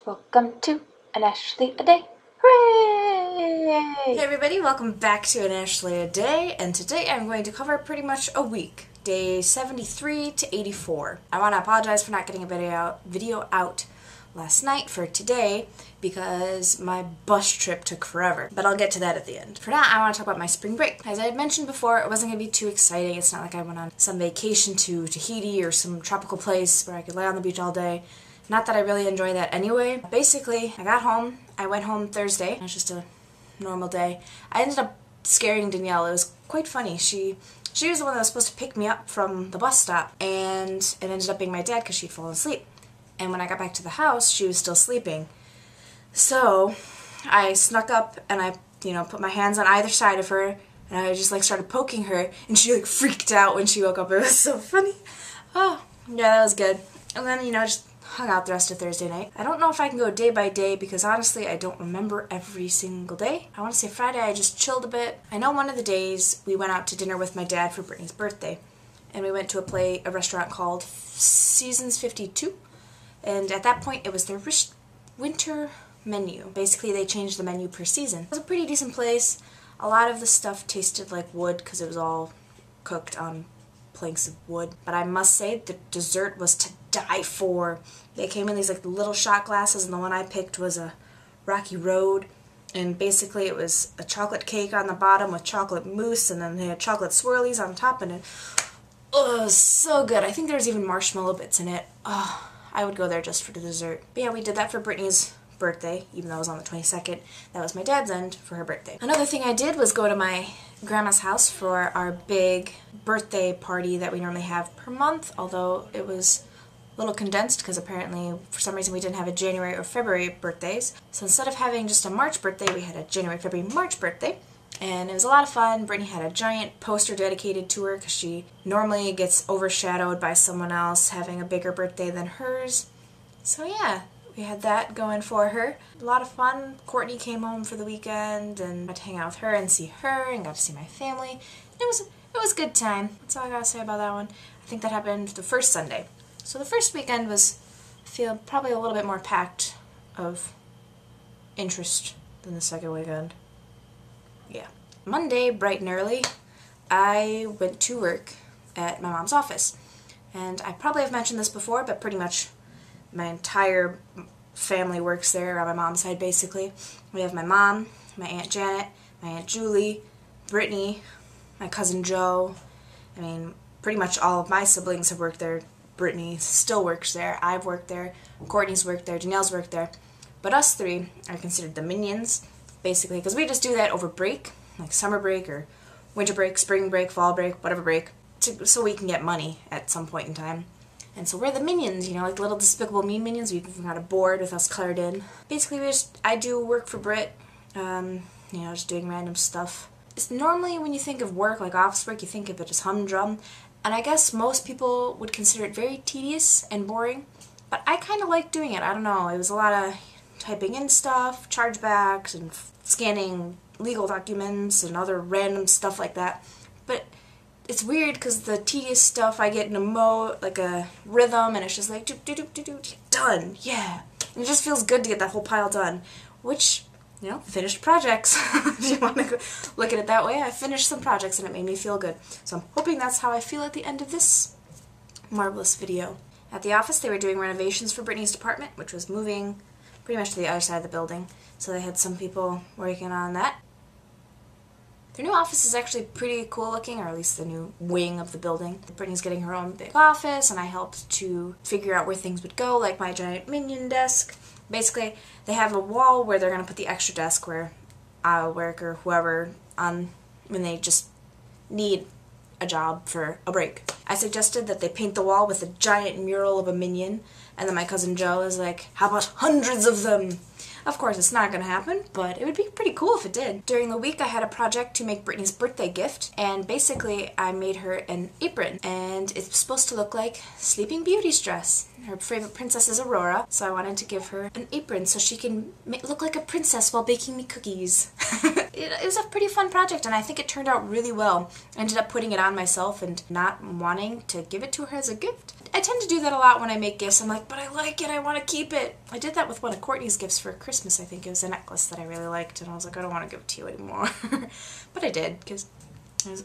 Welcome to An Ashley a Day. Hooray! Hey everybody, welcome back to An Ashley a Day, and today I'm going to cover pretty much a week, day 73 to 84. I want to apologize for not getting a video out last night for today because my bus trip took forever, but I'll get to that at the end. For now, I want to talk about my spring break. As I had mentioned before, it wasn't going to be too exciting. It's not like I went on some vacation to Tahiti or some tropical place where I could lay on the beach all day. Not that I really enjoy that anyway. Basically, I got home. I went home Thursday. It was just a normal day. I ended up scaring Danielle. It was quite funny. She was the one that was supposed to pick me up from the bus stop, and it ended up being my dad because she'd fallen asleep. And when I got back to the house, she was still sleeping. So I snuck up and I, put my hands on either side of her, and I just started poking her, and she freaked out when she woke up. It was so funny. Oh, yeah, that was good. And then, just hung out the rest of Thursday night. I don't know if I can go day by day because honestly I don't remember every single day. I want to say Friday I just chilled a bit. I know one of the days we went out to dinner with my dad for Brittany's birthday, and we went to a restaurant called Seasons 52, and at that point it was their winter menu. Basically they changed the menu per season. It was a pretty decent place. A lot of the stuff tasted like wood because it was all cooked on planks of wood, but I must say the dessert was to die for. They came in these little shot glasses, and the one I picked was a Rocky Road, and basically it was a chocolate cake on the bottom with chocolate mousse, and then they had chocolate swirlies on top, and it was so good. I think there's even marshmallow bits in it. Oh, I would go there just for the dessert. But yeah, we did that for Brittany's birthday, even though it was on the 22nd. That was my dad's end for her birthday. Another thing I did was go to my grandma's house for our big birthday party that we normally have per month, although it was a little condensed because apparently for some reason we didn't have a January or February birthdays. So instead of having just a March birthday, we had a January, February, March birthday. And it was a lot of fun. Brittany had a giant poster dedicated to her because she normally gets overshadowed by someone else having a bigger birthday than hers. So yeah, we had that going for her. A lot of fun. Courtney came home for the weekend and got to hang out with her and see her and got to see my family. It was a good time. That's all I gotta say about that one. I think that happened the first Sunday. So the first weekend was, I feel, probably a little bit more packed of interest than the second weekend. Yeah. Monday, bright and early, I went to work at my mom's office. And I probably have mentioned this before, but pretty much my entire family works there on my mom's side, basically. We have my mom, my Aunt Janet, my Aunt Julie, Brittany, my cousin Joe. I mean, pretty much all of my siblings have worked there. Brittany still works there. I've worked there. Courtney's worked there. Janelle's worked there. But us three are considered the minions, basically, because we just do that over break, like summer break or winter break, spring break, fall break, whatever break, so we can get money at some point in time. And so we're the minions, like little Despicable Me minions. We've got a board with us colored in. Basically, I do work for Brit, just doing random stuff. It's normally when you think of work, like office work, you think of it as humdrum. And I guess most people would consider it very tedious and boring, but I kind of like doing it. I don't know, it was a lot of typing in stuff, chargebacks, and scanning legal documents and other random stuff like that. But it's weird because the tedious stuff I get in a rhythm, and it's just like, do, done, yeah. And it just feels good to get that whole pile done, which, finished projects. If you want to look at it that way, I finished some projects and it made me feel good. So I'm hoping that's how I feel at the end of this marvelous video. At the office, they were doing renovations for Brittany's department, which was moving pretty much to the other side of the building. So they had some people working on that. Their new office is actually pretty cool looking, or at least the new wing of the building. Brittany's getting her own big office, and I helped to figure out where things would go, like my giant minion desk. Basically, they have a wall where they're going to put the extra desk where I'll work or whoever on when they just need a job for a break. I suggested that they paint the wall with a giant mural of a minion, and then my cousin Joe is like, how about hundreds of them? Of course, it's not going to happen, but it would be pretty cool if it did. During the week, I had a project to make Brittany's birthday gift, and basically I made her an apron, and it's supposed to look like Sleeping Beauty's dress. Her favorite princess is Aurora, so I wanted to give her an apron so she can look like a princess while baking me cookies. It was a pretty fun project, and I think it turned out really well. I ended up putting it on myself and not wanting to give it to her as a gift. I tend to do that a lot when I make gifts. I'm like, but I like it, I want to keep it. I did that with one of Courtney's gifts for Christmas, I think. It was a necklace that I really liked, and I was like, I don't want to give it to you anymore. But I did, because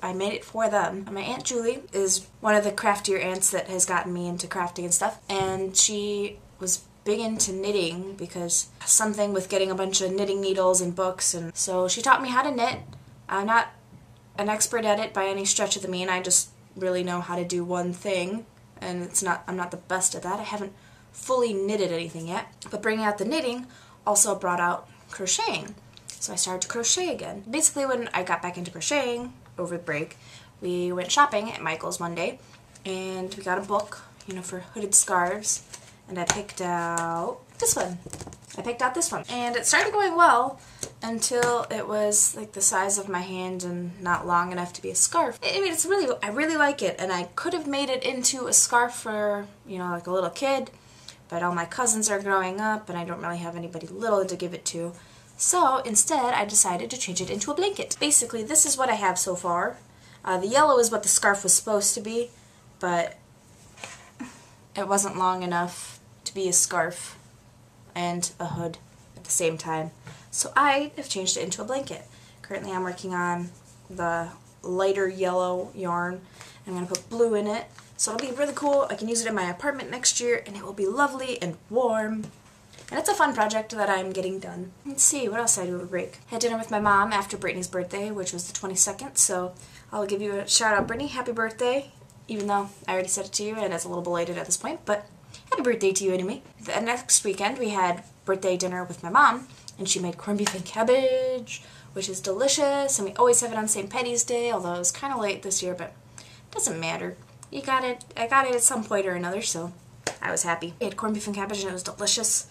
I made it for them. My Aunt Julie is one of the craftier aunts that has gotten me into crafting and stuff, and she was big into knitting because something with getting a bunch of knitting needles and books, and so she taught me how to knit. I'm not an expert at it by any stretch of the mean. I just really know how to do one thing, and I'm not the best at that. I haven't fully knitted anything yet, but bringing out the knitting also brought out crocheting. So I started to crochet again. Basically, when I got back into crocheting over the break, we went shopping at Michael's one day, and we got a book, for hooded scarves, and I picked out this one. And it started going well until it was like the size of my hand and not long enough to be a scarf. I mean, I really like it, and I could have made it into a scarf for, like a little kid, but all my cousins are growing up, and I don't really have anybody little to give it to. So instead, I decided to change it into a blanket. Basically, this is what I have so far. The yellow is what the scarf was supposed to be, but it wasn't long enough to be a scarf and a hood at the same time. So I have changed it into a blanket. Currently, I'm working on the lighter yellow yarn. I'm going to put blue in it, so it'll be really cool. I can use it in my apartment next year, and it will be lovely and warm. And it's a fun project that I'm getting done. Let's see, what else did I do over break? Had dinner with my mom after Brittany's birthday, which was the 22nd, so I'll give you a shout out, Brittany. Happy birthday, even though I already said it to you and it's a little belated at this point, but happy birthday to you anyway. The next weekend we had birthday dinner with my mom, and she made corned beef and cabbage, which is delicious, and we always have it on St. Patty's Day, although it was kind of late this year, but it doesn't matter. I got it at some point or another, so I was happy. We had corned beef and cabbage, and it was delicious.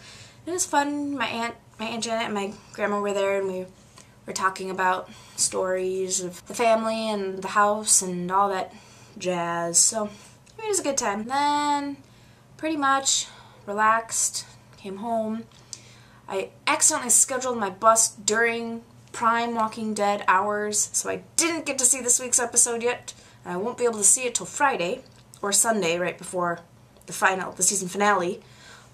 It was fun. My Aunt Janet and my grandma were there, and we were talking about stories of the family and the house and all that jazz. So it was a good time. Then pretty much relaxed, came home. I accidentally scheduled my bus during prime Walking Dead hours, so I didn't get to see this week's episode yet. And I won't be able to see it till Friday or Sunday, right before the season finale.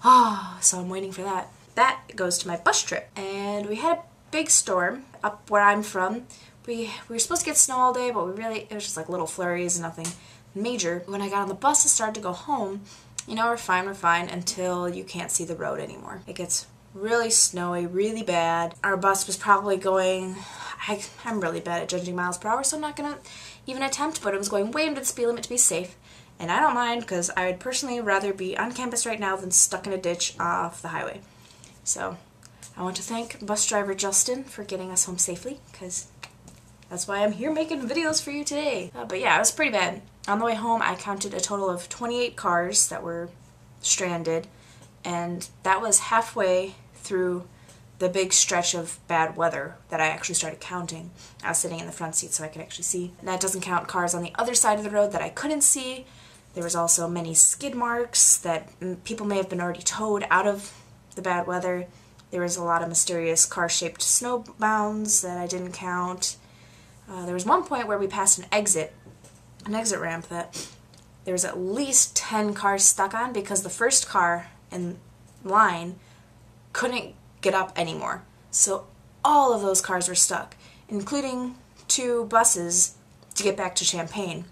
So I'm waiting for that. That goes to my bus trip. And we had a big storm up where I'm from. We were supposed to get snow all day, but it was just like little flurries, nothing major. When I got on the bus and started to go home, we're fine until you can't see the road anymore. It gets really snowy, really bad. Our bus was probably going, I'm really bad at judging miles per hour, so I'm not gonna even attempt, but it was going way under the speed limit to be safe. And I don't mind, because I would personally rather be on campus right now than stuck in a ditch off the highway. So I want to thank bus driver Justin for getting us home safely, because that's why I'm here making videos for you today. But yeah, it was pretty bad. On the way home, I counted a total of 28 cars that were stranded, and that was halfway through the big stretch of bad weather that I actually started counting. I was sitting in the front seat so I could actually see. And that doesn't count cars on the other side of the road that I couldn't see. There was also many skid marks that people may have been already towed out of the bad weather. There was a lot of mysterious car-shaped snow mounds that I didn't count. There was one point where we passed an exit ramp that there was at least 10 cars stuck on, because the first car in line couldn't get up anymore. So all of those cars were stuck, including 2 buses to get back to Champaign.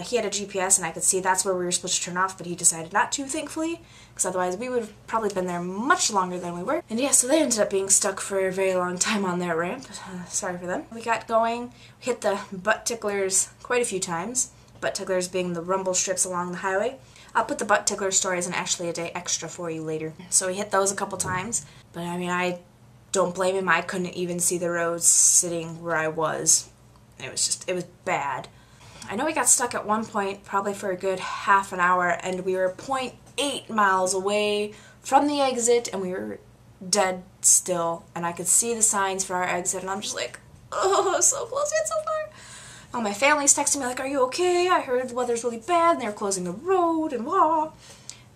He had a GPS, and I could see that's where we were supposed to turn off, but he decided not to, thankfully, because otherwise we would have probably been there much longer than we were. And yeah, so they ended up being stuck for a very long time on their ramp. Sorry for them. We got going, we hit the butt ticklers quite a few times, butt ticklers being the rumble strips along the highway. I'll put the butt tickler stories in Ashley a Day Extra for you later. So we hit those a couple times, but I mean, I don't blame him. I couldn't even see the roads sitting where I was. It was bad. I know we got stuck at one point, probably for a good half an hour, and we were 0.8 miles away from the exit, and we were dead still, and I could see the signs for our exit, and I'm just like, oh, so close yet so far. Oh, my family's texting me like, are you okay? I heard the weather's really bad, and they're closing the road, and blah.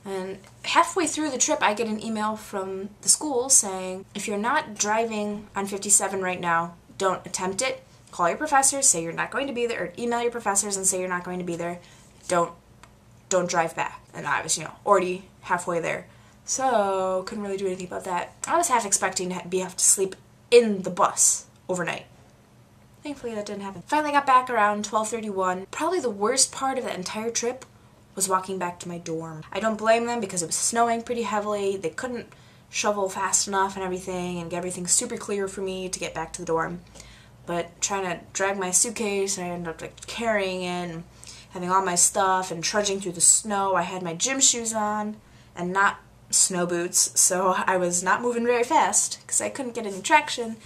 And halfway through the trip, I get an email from the school saying, if you're not driving on 57 right now, don't attempt it. Call your professors, say you're not going to be there, or email your professors and say you're not going to be there. Don't don't drive back. And I was, already halfway there. So, couldn't really do anything about that. I was half expecting to have to sleep in the bus overnight. Thankfully, that didn't happen. Finally got back around 12:31. Probably the worst part of the entire trip was walking back to my dorm. I don't blame them because it was snowing pretty heavily. They couldn't shovel fast enough and everything and get everything super clear for me to get back to the dorm. But trying to drag my suitcase, and I ended up carrying it and having all my stuff and trudging through the snow. I had my gym shoes on and not snow boots, so I was not moving very fast because I couldn't get any traction.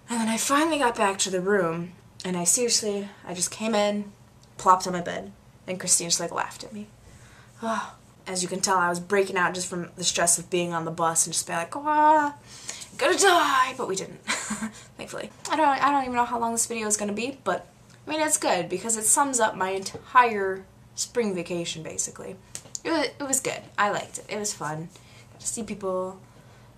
And then I finally got back to the room, and I just came in, plopped on my bed, and Christine just laughed at me. Oh, as you can tell, I was breaking out just from the stress of being on the bus and just being like, gonna die, but we didn't, thankfully. I don't even know how long this video is gonna be, but I mean, it's good because it sums up my entire spring vacation, basically. It was good. I liked it. It was fun. Got to see people,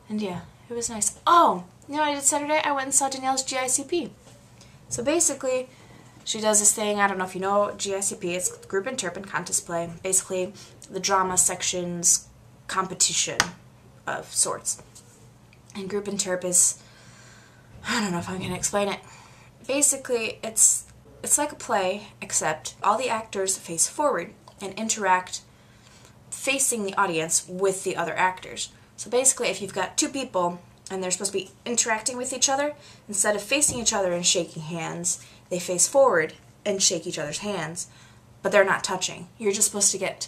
and yeah, it was nice. Oh, you know what I did Saturday? I went and saw Danielle's GICP. So basically, she does this thing, I don't know if you know GICP, it's Group Interp Contest Play. Basically, the drama section's competition of sorts. And Group Interp is, I don't know if I'm going to explain it. Basically, it's like a play, except all the actors face forward and interact facing the audience with the other actors. So basically, if you've got two people and they're supposed to be interacting with each other, instead of facing each other and shaking hands, they face forward and shake each other's hands, but they're not touching. You're just supposed to get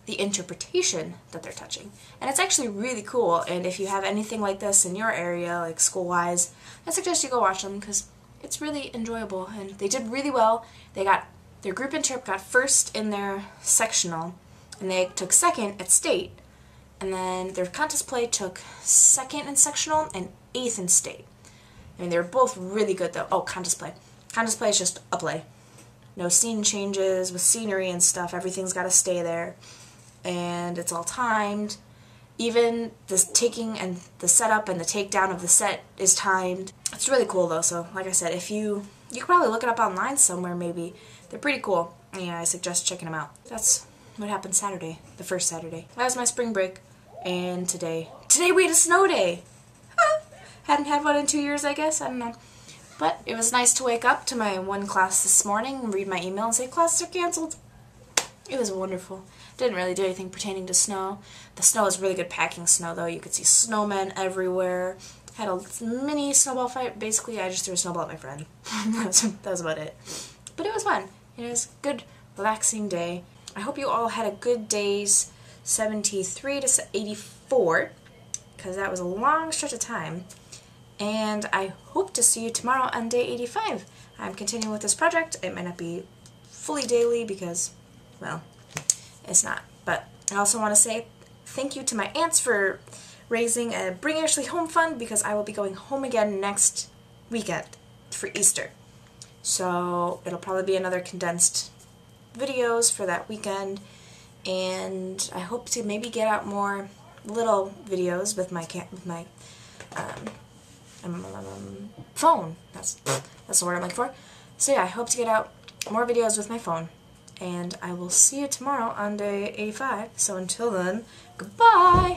the interpretation that they're touching. And it's actually really cool, and if you have anything like this in your area, like school-wise, I suggest you go watch them because it's really enjoyable, and they did really well. Their Group Interp got first in their sectional, and they took second at state. And then their contest play took second in sectional and 8th in state. I mean, they were both really good, though. Oh, contest play. Contest play is just a play. No scene changes with scenery and stuff. Everything's got to stay there. And it's all timed. Even the taking and the setup and the takedown of the set is timed. It's really cool, though. So, like I said, you can probably look it up online somewhere, maybe. They're pretty cool. Yeah, I suggest checking them out. That's what happened Saturday, the first Saturday. That was my spring break. And today we had a snow day. Hadn't had one in 2 years, I guess. I don't know. But it was nice to wake up to my one class this morning, read my email, and say classes are canceled. It was wonderful. Didn't really do anything pertaining to snow. The snow was really good packing snow, though. You could see snowmen everywhere. Had a mini snowball fight. Basically, I just threw a snowball at my friend. that was about it. But it was fun. It was a good, relaxing day. I hope you all had a good day's 73 to 84, because that was a long stretch of time. And I hope to see you tomorrow on day 85. I'm continuing with this project. It might not be fully daily because, well, it's not. But I also want to say thank you to my aunts for raising a Bring Ashley Home fund, because I will be going home again next weekend for Easter. So it'll probably be another condensed videos for that weekend, and I hope to maybe get out more little videos with my phone. That's the word I'm looking for. So yeah, I hope to get out more videos with my phone, and I will see you tomorrow on day 85. So until then, goodbye!